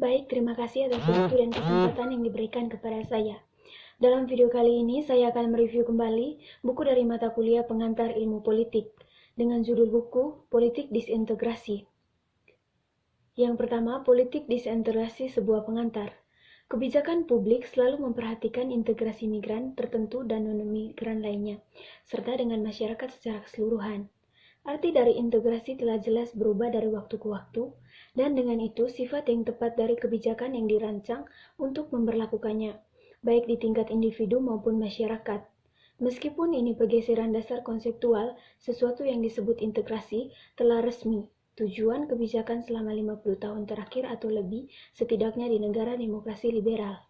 Baik, terima kasih atas waktu dan kesempatan yang diberikan kepada saya. Dalam video kali ini, saya akan mereview kembali buku dari mata kuliah pengantar ilmu politik dengan judul buku Politik Disintegrasi. Yang pertama, politik disintegrasi sebuah pengantar. Kebijakan publik selalu memperhatikan integrasi migran tertentu dan non-migran lainnya, serta dengan masyarakat secara keseluruhan. Arti dari integrasi telah jelas berubah dari waktu ke waktu, dan dengan itu sifat yang tepat dari kebijakan yang dirancang untuk memberlakukannya, baik di tingkat individu maupun masyarakat. Meskipun ini pergeseran dasar konseptual, sesuatu yang disebut integrasi telah resmi. Tujuan kebijakan selama 50 tahun terakhir atau lebih, setidaknya di negara demokrasi liberal.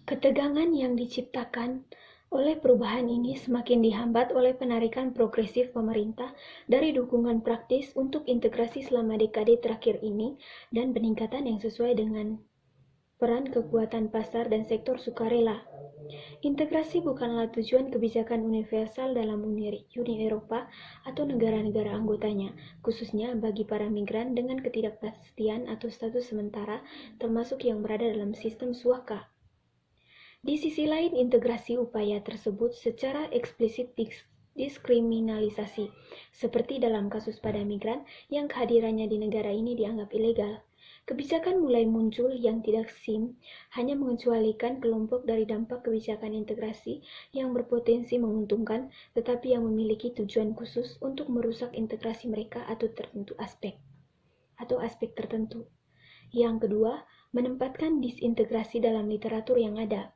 Ketegangan yang diciptakan oleh perubahan ini semakin dihambat oleh penarikan progresif pemerintah dari dukungan praktis untuk integrasi selama dekade terakhir ini dan peningkatan yang sesuai dengan peran kekuatan pasar dan sektor sukarela. Integrasi bukanlah tujuan kebijakan universal dalam Uni Eropa atau negara-negara anggotanya, khususnya bagi para migran dengan ketidakpastian atau status sementara, termasuk yang berada dalam sistem suaka. Di sisi lain, integrasi upaya tersebut secara eksplisit diskriminalisasi, seperti dalam kasus pada migran yang kehadirannya di negara ini dianggap ilegal. Kebijakan mulai muncul yang tidak hanya mengecualikan kelompok dari dampak kebijakan integrasi yang berpotensi menguntungkan, tetapi yang memiliki tujuan khusus untuk merusak integrasi mereka atau aspek tertentu. Yang kedua, menempatkan disintegrasi dalam literatur yang ada.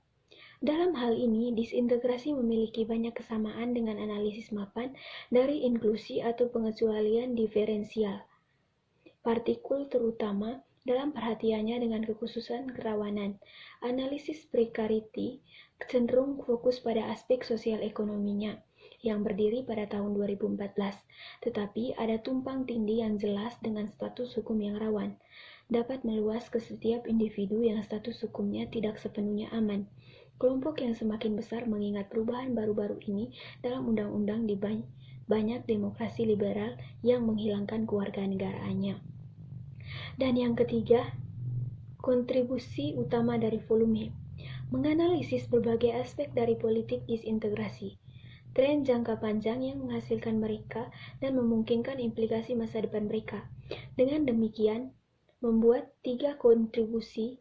Dalam hal ini, disintegrasi memiliki banyak kesamaan dengan analisis mapan dari inklusi atau pengecualian diferensial partikul, terutama dalam perhatiannya dengan kekhususan kerawanan. Analisis precarity cenderung fokus pada aspek sosial ekonominya yang berdiri pada tahun 2014, tetapi ada tumpang tindih yang jelas dengan status hukum yang rawan, dapat meluas ke setiap individu yang status hukumnya tidak sepenuhnya aman. Kelompok yang semakin besar mengingat perubahan baru-baru ini dalam undang-undang di banyak demokrasi liberal yang menghilangkan kewarganegaraannya. Dan yang ketiga, kontribusi utama dari volume, menganalisis berbagai aspek dari politik disintegrasi, tren jangka panjang yang menghasilkan mereka dan memungkinkan implikasi masa depan mereka. Dengan demikian, membuat 3 kontribusi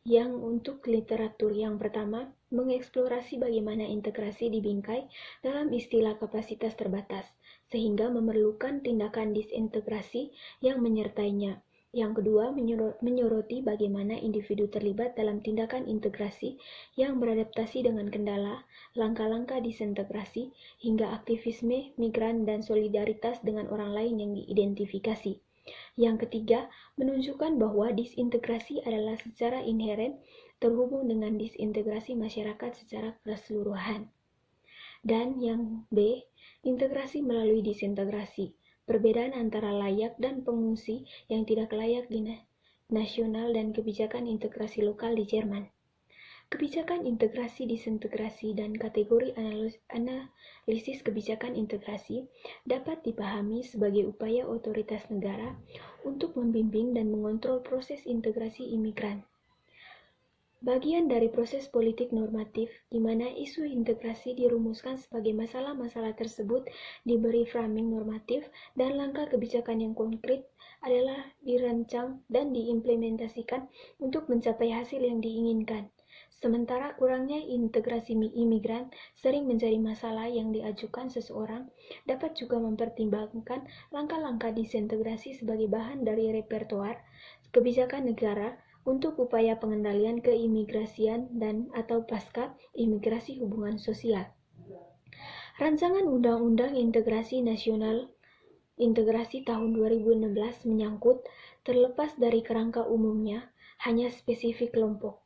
yang untuk literatur. Yang pertama, mengeksplorasi bagaimana integrasi dibingkai dalam istilah kapasitas terbatas, sehingga memerlukan tindakan disintegrasi yang menyertainya. Yang kedua, menyoroti bagaimana individu terlibat dalam tindakan integrasi yang beradaptasi dengan kendala, langkah-langkah disintegrasi, hingga aktivisme migran dan solidaritas dengan orang lain yang diidentifikasi. Yang ketiga, menunjukkan bahwa disintegrasi adalah secara inheren terhubung dengan disintegrasi masyarakat secara keseluruhan. Dan yang B, integrasi melalui disintegrasi, perbedaan antara layak dan pengungsi yang tidak layak di nasional dan kebijakan integrasi lokal di Jerman. Kebijakan integrasi disintegrasi dan kategori analisis kebijakan integrasi dapat dipahami sebagai upaya otoritas negara untuk membimbing dan mengontrol proses integrasi imigran. Bagian dari proses politik normatif di mana isu integrasi dirumuskan sebagai masalah-masalah tersebut diberi framing normatif dan langkah kebijakan yang konkret adalah dirancang dan diimplementasikan untuk mencapai hasil yang diinginkan. Sementara kurangnya integrasi imigran sering menjadi masalah yang diajukan seseorang dapat juga mempertimbangkan langkah-langkah disintegrasi sebagai bahan dari repertoar kebijakan negara untuk upaya pengendalian keimigrasian dan atau pasca imigrasi hubungan sosial. Rancangan Undang-Undang Integrasi Nasional Integrasi tahun 2016 menyangkut, terlepas dari kerangka umumnya, hanya spesifik kelompok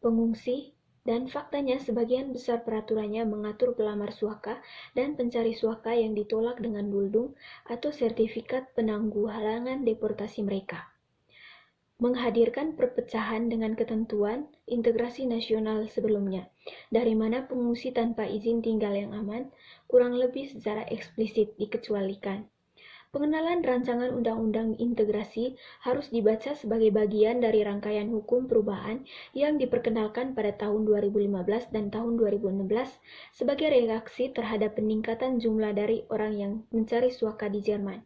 pengungsi, dan faktanya sebagian besar peraturannya mengatur pelamar suaka dan pencari suaka yang ditolak dengan buldung atau sertifikat penanggulangan deportasi mereka. Menghadirkan perpecahan dengan ketentuan integrasi nasional sebelumnya, dari mana pengungsi tanpa izin tinggal yang aman kurang lebih secara eksplisit dikecualikan. Pengenalan rancangan undang-undang integrasi harus dibaca sebagai bagian dari rangkaian hukum perubahan yang diperkenalkan pada tahun 2015 dan tahun 2016 sebagai reaksi terhadap peningkatan jumlah dari orang yang mencari suaka di Jerman.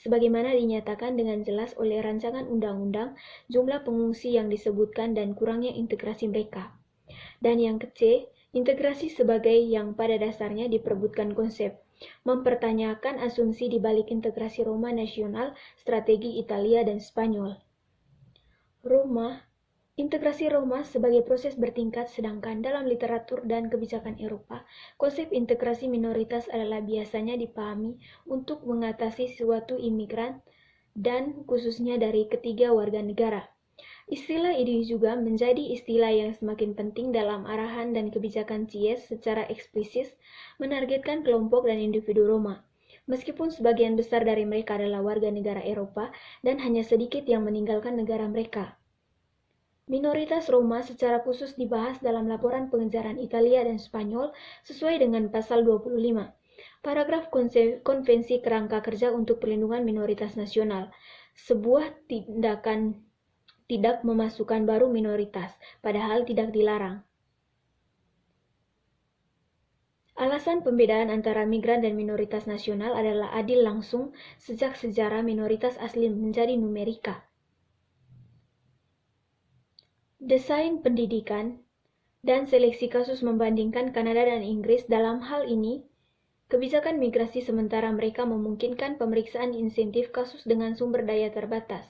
Sebagaimana dinyatakan dengan jelas oleh rancangan undang-undang jumlah pengungsi yang disebutkan dan kurangnya integrasi mereka. Dan yang C, integrasi sebagai yang pada dasarnya diperebutkan konsep mempertanyakan asumsi di balik integrasi Roma nasional, strategi Italia dan Spanyol. Integrasi Roma sebagai proses bertingkat, sedangkan dalam literatur dan kebijakan Eropa, konsep integrasi minoritas adalah biasanya dipahami untuk mengatasi suatu imigran dan khususnya dari ketiga warga negara. Istilah ini juga menjadi istilah yang semakin penting dalam arahan dan kebijakan CIES secara eksplisit menargetkan kelompok dan individu Roma. Meskipun sebagian besar dari mereka adalah warga negara Eropa dan hanya sedikit yang meninggalkan negara mereka. Minoritas Roma secara khusus dibahas dalam laporan pengejaran Italia dan Spanyol sesuai dengan pasal 25. Paragraf Konvensi Kerangka Kerja untuk Perlindungan Minoritas Nasional. Sebuah tindakan tidak memasukkan baru minoritas, padahal tidak dilarang. Alasan pembedaan antara migran dan minoritas nasional adalah adil langsung sejak sejarah minoritas asli menjadi numerika. Desain pendidikan dan seleksi kasus membandingkan Kanada dan Inggris dalam hal ini, kebijakan migrasi sementara mereka memungkinkan pemeriksaan insentif kasus dengan sumber daya terbatas.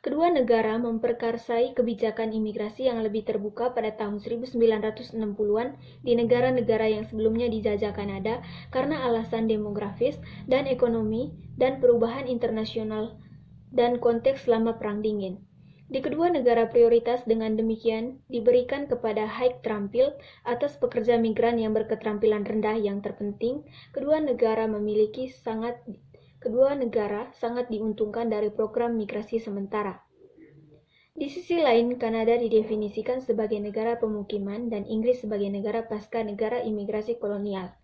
Kedua negara memperkarsai kebijakan imigrasi yang lebih terbuka pada tahun 1960-an di negara-negara yang sebelumnya dijajah Kanada karena alasan demografis dan ekonomi dan perubahan internasional dan konteks selama Perang Dingin. Di kedua negara prioritas dengan demikian diberikan kepada hak terampil atas pekerja migran yang berketerampilan rendah. Yang terpenting, kedua negara sangat diuntungkan dari program migrasi sementara. Di sisi lain, Kanada didefinisikan sebagai negara pemukiman dan Inggris sebagai negara pasca negara imigrasi kolonial.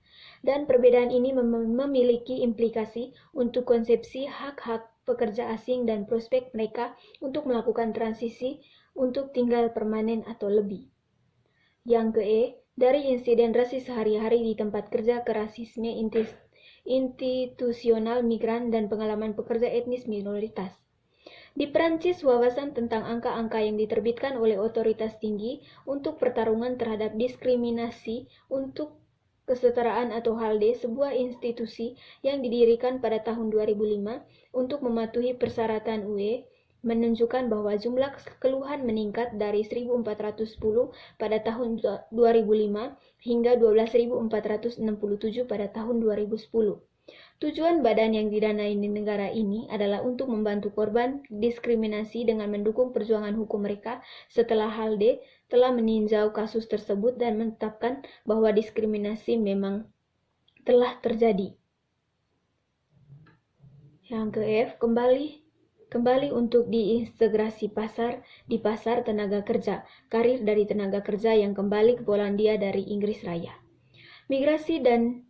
Dan perbedaan ini memiliki implikasi untuk konsepsi hak-hak pekerja asing dan prospek mereka untuk melakukan transisi untuk tinggal permanen atau lebih. Yang ke-E, dari insiden rasis sehari-hari di tempat kerja ke rasisme institusional migran dan pengalaman pekerja etnis minoritas. Di Perancis, wawasan tentang angka-angka yang diterbitkan oleh otoritas tinggi untuk pertarungan terhadap diskriminasi untuk kesetaraan atau HALDE, sebuah institusi yang didirikan pada tahun 2005 untuk mematuhi persyaratan UE, menunjukkan bahwa jumlah keluhan meningkat dari 1.410 pada tahun 2005 hingga 12.467 pada tahun 2010. Tujuan badan yang didanai di negara ini adalah untuk membantu korban diskriminasi dengan mendukung perjuangan hukum mereka setelah HALDE telah meninjau kasus tersebut dan menetapkan bahwa diskriminasi memang telah terjadi. Yang ke-F, kembali untuk diintegrasi di pasar tenaga kerja, karir dari tenaga kerja yang kembali ke Polandia dari Inggris Raya. Migrasi dan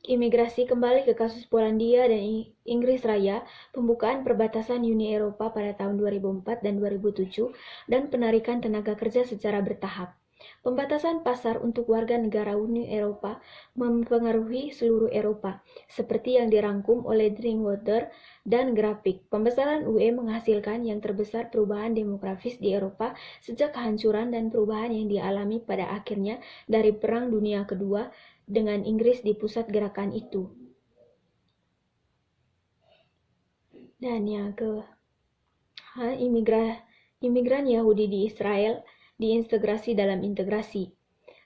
imigrasi kembali ke kasus Polandia dan Inggris Raya, pembukaan perbatasan Uni Eropa pada tahun 2004 dan 2007, dan penarikan tenaga kerja secara bertahap. Pembatasan pasar untuk warga negara Uni Eropa mempengaruhi seluruh Eropa, seperti yang dirangkum oleh Drinkwater dan Graphic. Pembesaran UE menghasilkan yang terbesar perubahan demografis di Eropa sejak kehancuran dan perubahan yang dialami pada akhirnya dari Perang Dunia Kedua, dengan Inggris di pusat gerakan itu. Dan yang imigran Yahudi di Israel diintegrasi dalam integrasi.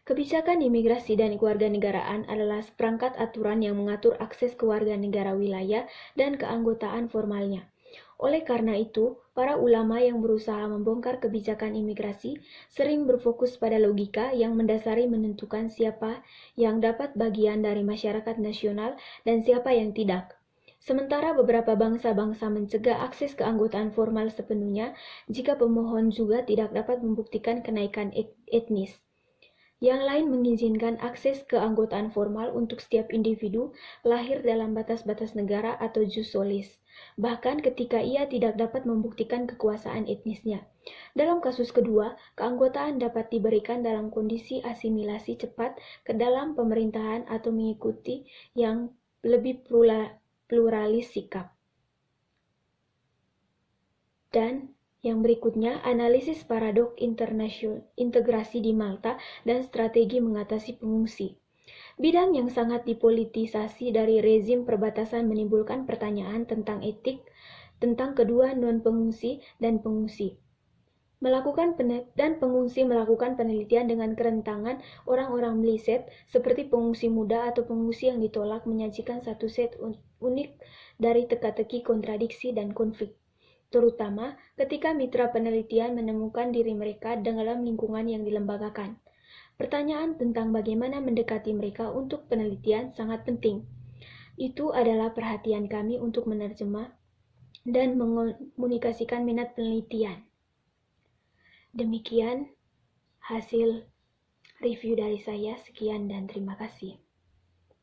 Kebijakan imigrasi dan kewarganegaraan adalah seperangkat aturan yang mengatur akses ke warga negara wilayah dan keanggotaan formalnya. Oleh karena itu, para ulama yang berusaha membongkar kebijakan imigrasi sering berfokus pada logika yang mendasari menentukan siapa yang dapat bagian dari masyarakat nasional dan siapa yang tidak. Sementara beberapa bangsa-bangsa mencegah akses keanggotaan formal sepenuhnya jika pemohon juga tidak dapat membuktikan kenaikan etnis. Yang lain mengizinkan akses keanggotaan formal untuk setiap individu lahir dalam batas-batas negara atau jus solis, bahkan ketika ia tidak dapat membuktikan kekuasaan etnisnya. Dalam kasus kedua, keanggotaan dapat diberikan dalam kondisi asimilasi cepat ke dalam pemerintahan atau mengikuti yang lebih pluralis sikap. Dan yang berikutnya, analisis paradok integrasi di Malta dan strategi mengatasi pengungsi. Bidang yang sangat dipolitisasi dari rezim perbatasan menimbulkan pertanyaan tentang etik tentang kedua non-pengungsi dan pengungsi. Pengungsi melakukan penelitian dengan kerentangan orang-orang meliset seperti pengungsi muda atau pengungsi yang ditolak menyajikan satu set unik dari teka-teki kontradiksi dan konflik, terutama ketika mitra penelitian menemukan diri mereka dalam lingkungan yang dilembagakan. Pertanyaan tentang bagaimana mendekati mereka untuk penelitian sangat penting. Itu adalah perhatian kami untuk menerjemah dan mengomunikasikan minat penelitian. Demikian hasil review dari saya. Sekian dan terima kasih.